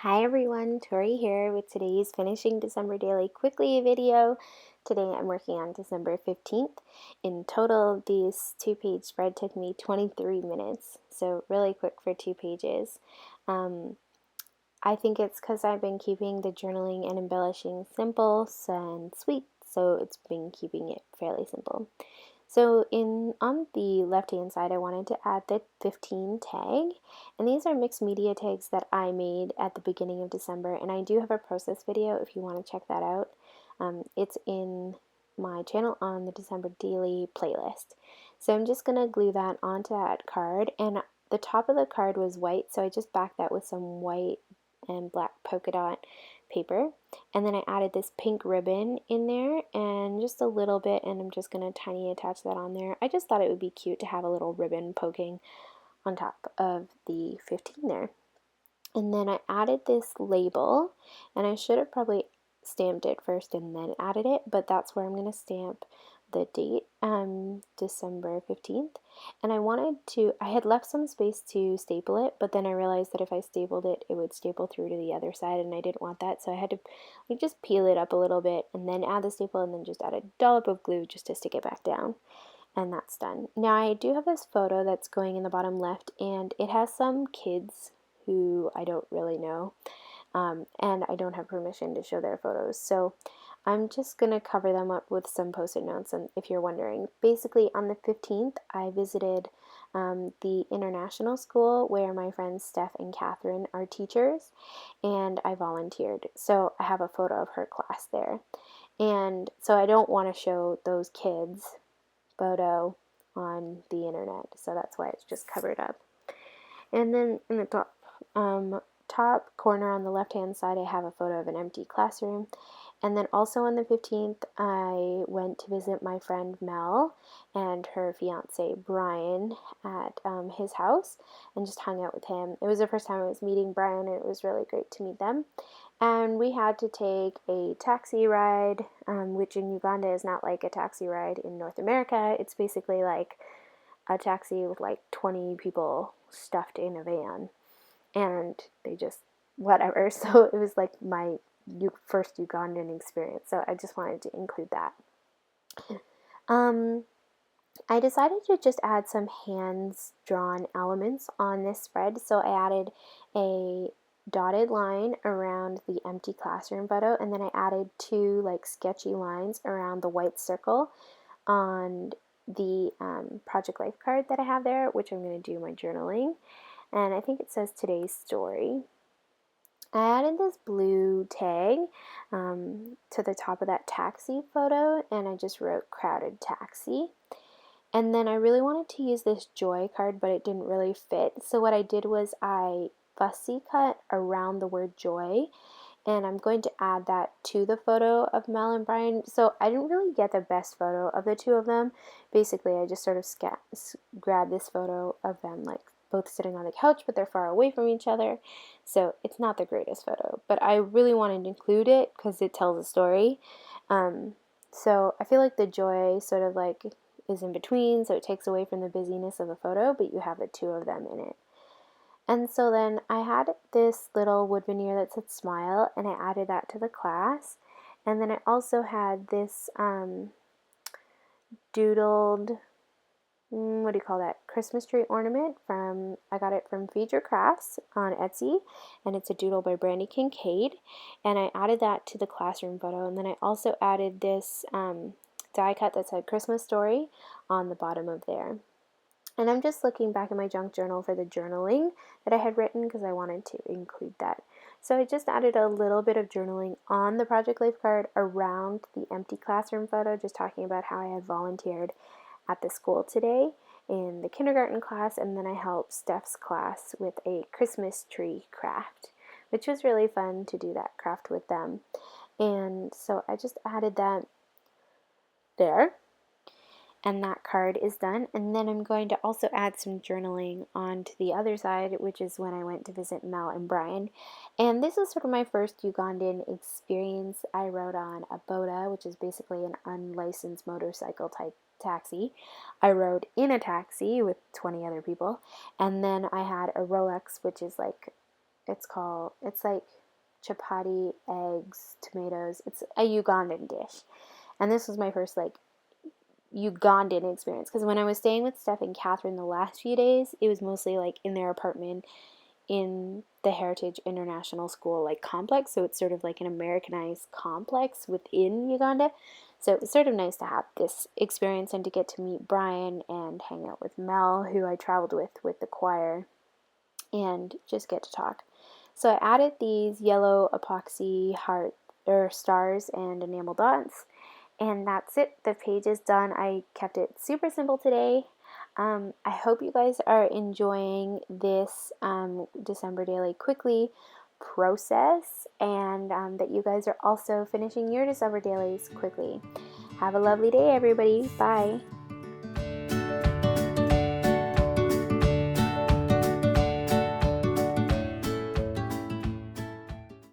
Hi everyone, Tori here with today's Finishing December Daily Quickly video. Today I'm working on December 15th. In total, this two-page spread took me 23 minutes, so really quick for 2 pages. I think it's because I've been keeping the journaling and embellishing simple and sweet, so it's been keeping it fairly simple. So on the left hand side I wanted to add the 15 tag, and these are mixed media tags that I made at the beginning of December, and I do have a process video if you want to check that out. It's in my channel on the December Daily playlist. So I'm just going to glue that onto that card, and the top of the card was white, so I just backed that with some white and black polka dot paper, and then I added this pink ribbon in there and just a little bit, and I'm just going to tiny attach that on there. I just thought it would be cute to have a little ribbon poking on top of the 15 there. And then I added this label, and I should have probably stamped it first and then added it, but that's where I'm going to stamp the date, December 15th. And I had left some space to staple it, but then I realized that if I stapled it, it would staple through to the other side, and I didn't want that, so I had to just peel it up a little bit and then add the staple and then just add a dollop of glue just to stick it back down. And that's done. Now I do have this photo that's going in the bottom left, and it has some kids who I don't really know, and I don't have permission to show their photos, so I'm just going to cover them up with some post-it notes. And if you're wondering, basically on the 15th I visited the international school where my friends Steph and Catherine are teachers, and I volunteered, so I have a photo of her class there. And so I don't want to show those kids' photo on the internet, so that's why it's just covered up. And then in the top corner on the left hand side I have a photo of an empty classroom. And then also on the 15th I went to visit my friend Mel and her fiance Brian at his house and just hung out with him. It was the first time I was meeting Brian, and it was really great to meet them. And we had to take a taxi ride, which in Uganda is not like a taxi ride in North America. It's basically like a taxi with like 20 people stuffed in a van, and they just whatever. So it was like my first Ugandan experience, so I just wanted to include that. I decided to just add some hands-drawn elements on this spread, so I added a dotted line around the empty classroom photo, and then I added 2 like sketchy lines around the white circle on the Project Life card that I have there, which I'm going to do my journaling, and I think it says today's story. I added this blue tag to the top of that taxi photo, and I just wrote crowded taxi. And then I really wanted to use this joy card, but it didn't really fit, so what I did was I fussy cut around the word joy, and I'm going to add that to the photo of Mel and Brian. So I didn't really get the best photo of the two of them. Basically, I just sort of grabbed this photo of them like both sitting on the couch, but they're far away from each other. So it's not the greatest photo, but I really wanted to include it because it tells a story. So I feel like the joy sort of like is in between, so it takes away from the busyness of the photo, but you have the two of them in it. And so then I had this little wood veneer that said smile, and I added that to the class. And then I also had this doodled, what do you call that, Christmas tree ornament I got it from Feed Your Crafts on Etsy, and it's a doodle by Brandy Kincaid, and I added that to the classroom photo. And then I also added this die cut that said Christmas story on the bottom of there. And I'm just looking back in my junk journal for the journaling that I had written because I wanted to include that. So I just added a little bit of journaling on the Project Life card around the empty classroom photo, just talking about how I had volunteered at the school today in the kindergarten class, and then I helped Steph's class with a Christmas tree craft, which was really fun to do that craft with them. And so I just added that there. And that card is done. And then I'm going to also add some journaling onto the other side, which is when I went to visit Mel and Brian. And this is sort of my first Ugandan experience. I rode on a boda, which is basically an unlicensed motorcycle type taxi. I rode in a taxi with 20 other people. And then I had a Rolex, which is like, it's like chapati, eggs, tomatoes. It's a Ugandan dish. And this was my first like Ugandan experience, because when I was staying with Steph and Catherine the last few days, it was mostly like in their apartment in the Heritage International School like complex, so it's sort of like an Americanized complex within Uganda. So it was sort of nice to have this experience and to get to meet Brian and hang out with Mel, who I traveled with the choir, and just get to talk. So I added these yellow epoxy heart or stars and enamel dots, and that's it. The page is done. I kept it super simple today. I hope you guys are enjoying this December Daily Quickly process, and that you guys are also finishing your December dailies quickly. Have a lovely day, everybody. Bye.